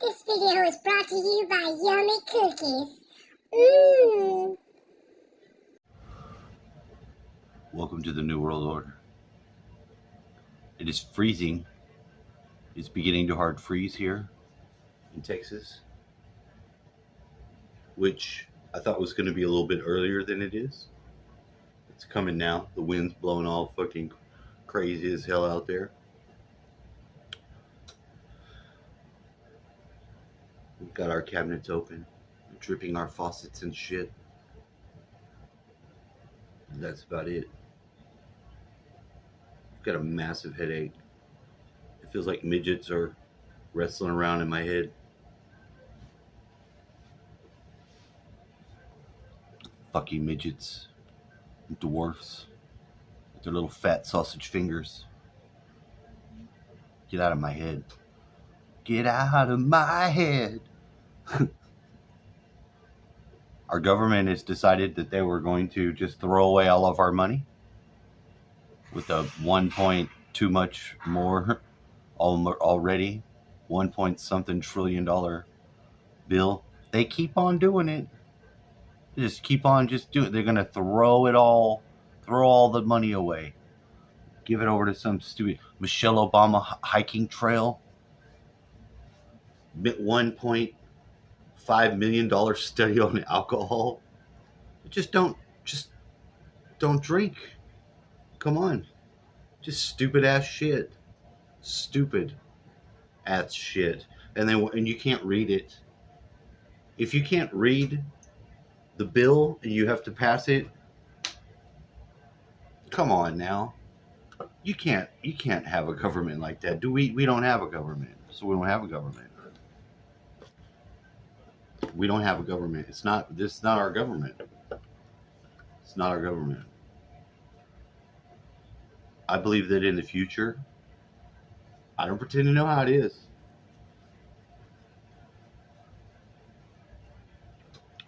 This video is brought to you by Yummy Cookies. Mmm. Welcome to the New World Order. It is freezing. It's beginning to hard freeze here in Texas, which I thought was going to be a little bit earlier than it is. It's coming now. The wind's blowing all fucking crazy as hell out there. We've got our cabinets open, dripping our faucets and shit. And that's about it. I've got a massive headache. It feels like midgets are wrestling around in my head. Fucking midgets, dwarfs, with their little fat sausage fingers. Get out of my head. Get out of my head. Our government has decided that they were going to just throw away all of our money with a 1.2 much more already 1 point something trillion dollar bill. They keep on doing it. They just keep on just doing it. They're going to throw all the money away. Give it over to some stupid Michelle Obama hiking trail. $1.5 million study on alcohol. Just don't drink. Come on. Just stupid ass shit. Stupid ass shit. And you can't read it. If you can't read the bill and you have to pass it, come on now. You can't have a government like that. We don't have a government. So we don't have a government. We don't have a government. This is not our government. It's not our government. I believe that in the future, I don't pretend to know how it is.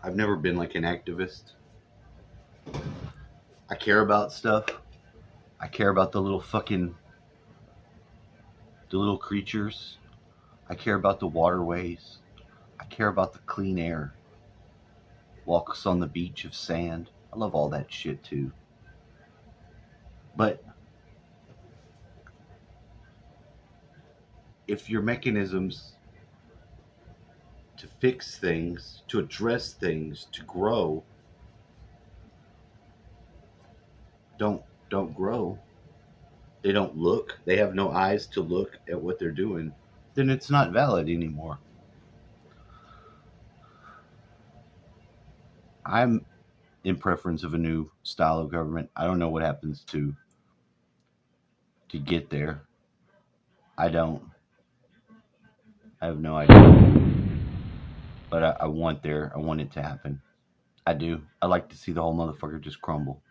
I've never been like an activist. I care about stuff. I care about the little creatures. I care about the waterways. I care about the clean air. Walks on the beach of sand. I love all that shit too. But if your mechanisms to fix things, to address things, to grow, don't grow, they don't look, they have no eyes to look at what they're doing, then it's not valid anymore. I'm in preference of a new style of government. I don't know what happens to get there. I don't. I have no idea. But I want it to happen. I do. I like to see the whole motherfucker just crumble.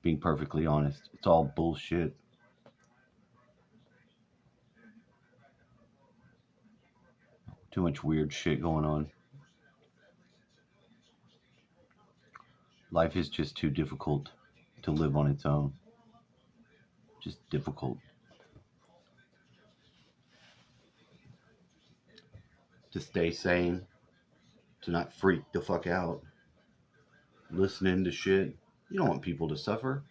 Being perfectly honest. It's all bullshit. Too much weird shit going on. Life is just too difficult to live on its own. Just difficult. To stay sane. To not freak the fuck out. Listening to shit. You don't want people to suffer.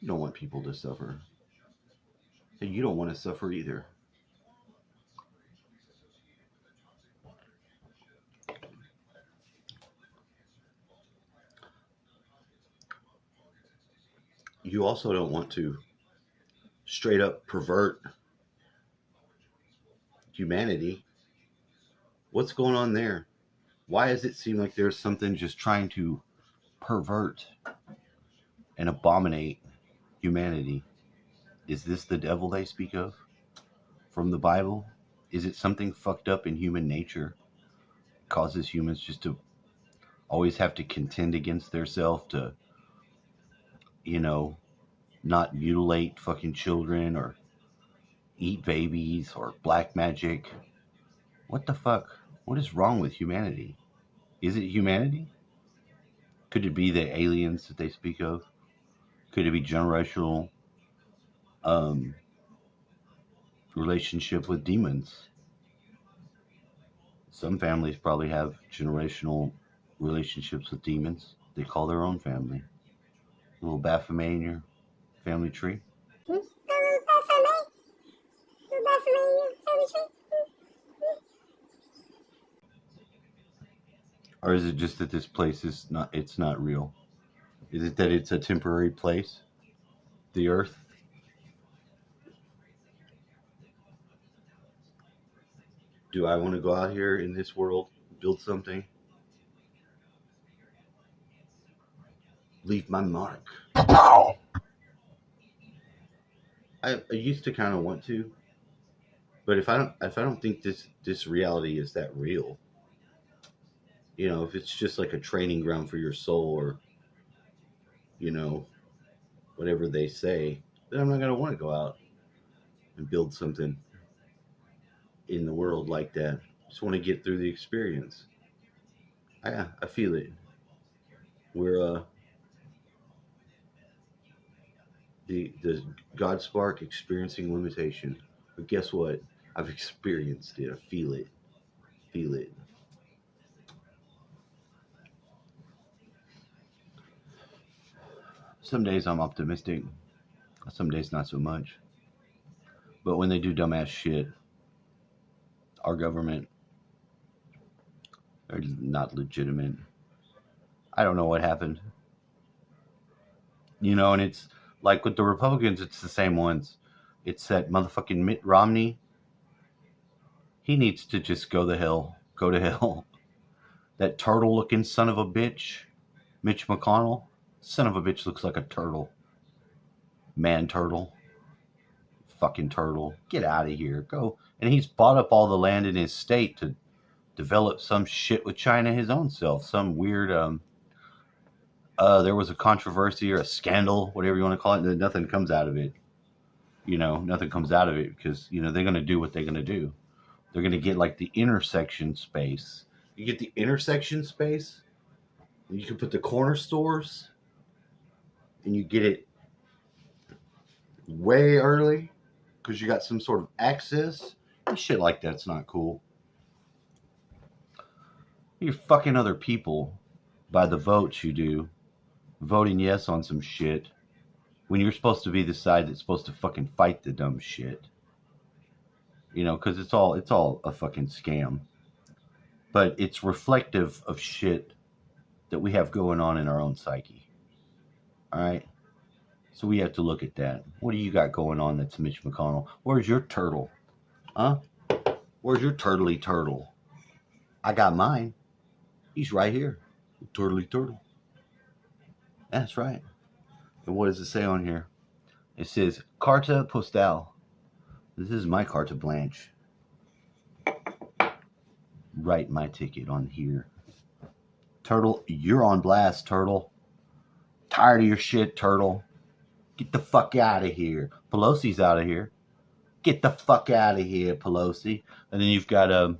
You don't want people to suffer. And you don't want to suffer either. You also don't want to straight up pervert humanity. What's going on there? Why does it seem like there's something just trying to pervert and abominate humanity? Is this the devil they speak of from the Bible? Is it something fucked up in human nature? Causes humans just to always have to contend against themselves to, not mutilate fucking children or eat babies or black magic. What the fuck? What is wrong with humanity? Is it humanity? Could it be the aliens that they speak of? Could it be generational relationship with demons? Some families probably have generational relationships with demons. They call their own family. A little Baphomet in your family tree. Or is it just that this place is not, it's not real? Is it that it's a temporary place? The earth? Do I want to go out here in this world, build something, leave my mark? I used to kind of want to, but if I don't think this reality is that real, if it's just like a training ground for your soul, or you know whatever they say, then I'm not gonna want to go out and build something in the world like that. Just want to get through the experience. I feel it. We're the God spark experiencing limitation, but guess what? I've experienced it. I feel it. Feel it. Some days I'm optimistic. Some days not so much. But when they do dumbass shit, our government, they're not legitimate. I don't know what happened. And it's like with the Republicans, it's the same ones. It's that motherfucking Mitt Romney. He needs to just go to hell. That turtle looking son of a bitch, Mitch McConnell, son of a bitch, looks like a turtle. Man turtle. Fucking turtle. Get out of here. Go. And he's bought up all the land in his state to develop some shit with China his own self. Some weird, there was a controversy or a scandal, whatever you want to call it, and nothing comes out of it. Nothing comes out of it because, they're going to do what they're going to do. They're going to get like the intersection space. You get the intersection space, and you can put the corner stores, and you get it way early because you got some sort of access. And shit like that's not cool. You're fucking other people by the votes you do, voting yes on some shit when you're supposed to be the side that's supposed to fucking fight the dumb shit. Because it's all a fucking scam. But it's reflective of shit that we have going on in our own psyche. All right? So we have to look at that. What do you got going on that's Mitch McConnell? Where's your turtle? Huh? Where's your turtly turtle? I got mine. He's right here. Turtly turtle. That's right. And what does it say on here? It says, Carta Postal. This is my carte blanche. Write my ticket on here. Turtle, you're on blast, Turtle. Tired of your shit, Turtle. Get the fuck out of here. Pelosi's out of here. Get the fuck out of here, Pelosi. And then you've got,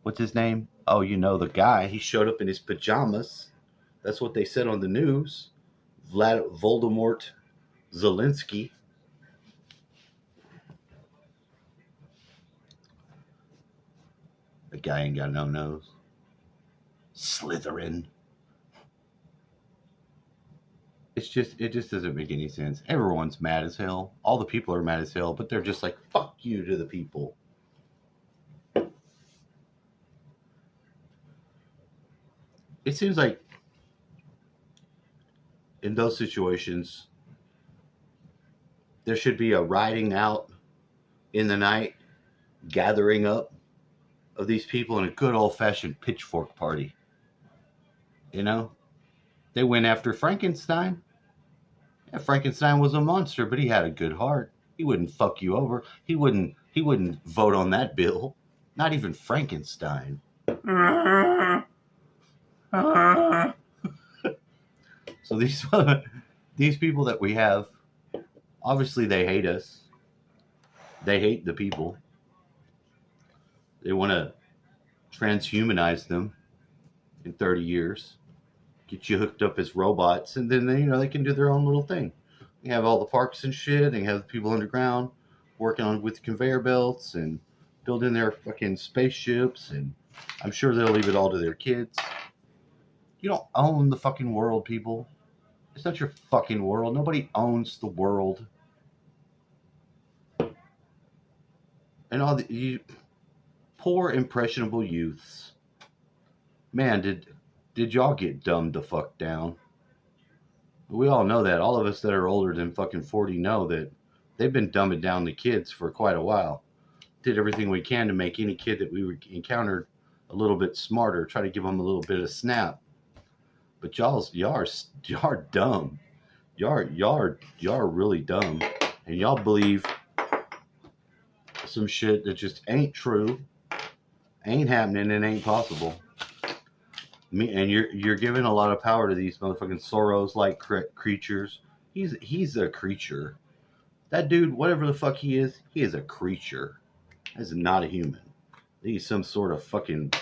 what's his name? Oh, the guy. He showed up in his pajamas. That's what they said on the news. Voldemort Zelensky. The guy ain't got no nose. Slytherin. It just doesn't make any sense. Everyone's mad as hell. All the people are mad as hell, but they're just like, fuck you to the people. It seems like in those situations, there should be a riding out in the night, gathering up of these people in a good old-fashioned pitchfork party. They went after Frankenstein. Yeah, Frankenstein was a monster, but he had a good heart. He wouldn't fuck you over. He wouldn't vote on that bill. Not even Frankenstein. So these people that we have, obviously they hate us. They hate the people. They want to transhumanize them in 30 years. Get you hooked up as robots, and then they can do their own little thing. They have all the parks and shit. They have the people underground working on with conveyor belts and building their fucking spaceships, and I'm sure they'll leave it all to their kids. You don't own the fucking world, people. It's not your fucking world. Nobody owns the world. And all the you poor impressionable youths. Man, did y'all get dumbed the fuck down? We all know that. All of us that are older than fucking 40 know that they've been dumbing down the kids for quite a while. Did everything we can to make any kid that we encountered a little bit smarter, try to give them a little bit of snap. But y'all are dumb. Y'all are really dumb, and y'all believe some shit that just ain't true, ain't happening, and ain't possible. And you're giving a lot of power to these motherfucking Soros-like creatures. He's a creature. That dude, whatever the fuck he is a creature. He's not a human. He's some sort of fucking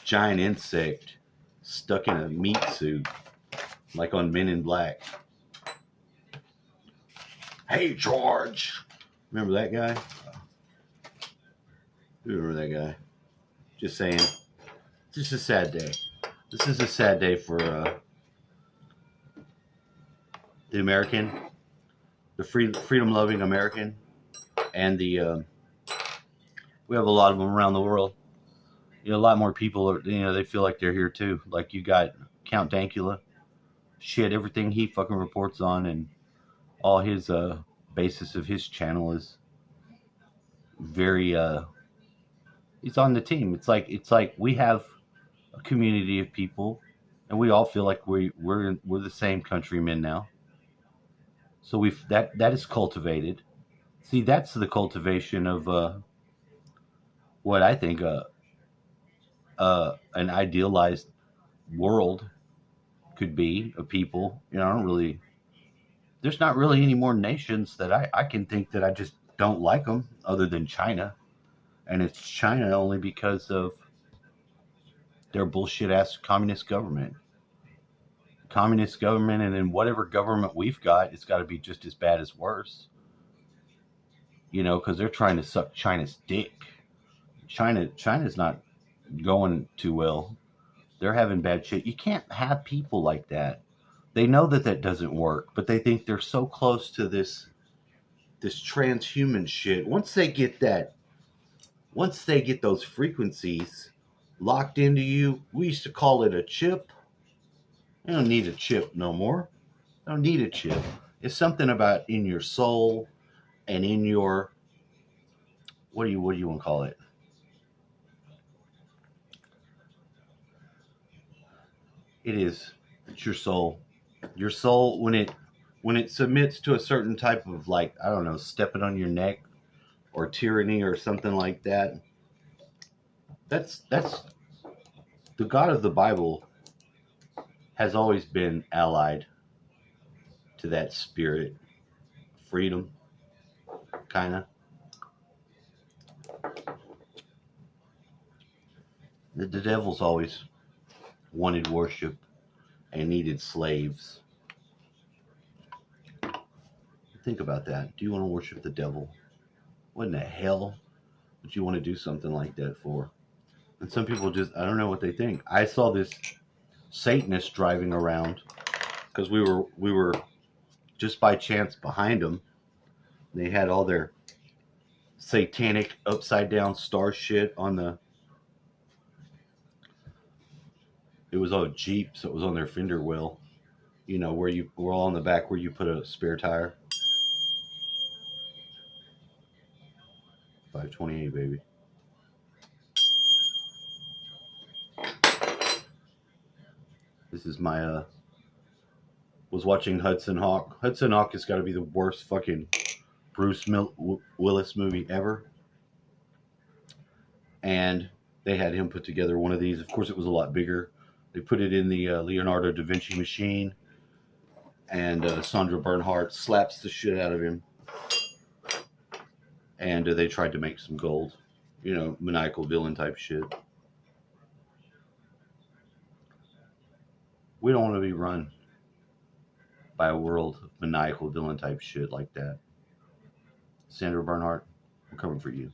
giant insect stuck in a meat suit, like on Men in Black. Hey, George. Remember that guy? Remember that guy? Just saying. It's just a sad day. This is a sad day for the American, the freedom-loving American, and the we have a lot of them around the world. You know, a lot more people are, you know, they feel like they're here too. Like you got Count Dankula. Shit, everything he fucking reports on and all his basis of his channel is very he's on the team. It's like we have a community of people and we all feel like we're the same countrymen now. So that is cultivated. See, that's the cultivation of what I think an idealized world could be of people. You know, there's not really any more nations that I can think that I just don't like them other than China. And it's China only because of their bullshit ass communist government. Communist government, and then whatever government we've got, it's got to be just as bad as worse. You know, because they're trying to suck China's dick. China's not going too well. They're having bad shit. You can't have people like that. They know that doesn't work, but they think they're so close to this transhuman shit. Once they get those frequencies locked into you, we used to call it a chip. I don't need a chip no more. I don't need a chip. It's something about in your soul and in your, what do you want to call it? It's your soul. Your soul, when it submits to a certain type of, like, I don't know, stepping on your neck or tyranny or something like that, that's the God of the Bible has always been allied to that spirit, freedom, kind of. The devil's always wanted worship and needed slaves. Think about that. Do you want to worship the devil? What in the hell would you want to do something like that for? And some people just, I don't know what they think. I saw this Satanist driving around because we were just by chance behind them. They had all their satanic upside down star shit on the, it was a Jeep, so it was on their fender well. You know, where we're all in the back where you put a spare tire. 528, baby. This is my was watching Hudson Hawk. Hudson Hawk has got to be the worst fucking Bruce Willis movie ever. And they had him put together one of these. Of course, it was a lot bigger. They put it in the Leonardo da Vinci machine. And Sandra Bernhard slaps the shit out of him. And they tried to make some gold. You know, maniacal villain type shit. We don't want to be run by a world of maniacal villain type shit like that. Sandra Bernhard, I'm coming for you.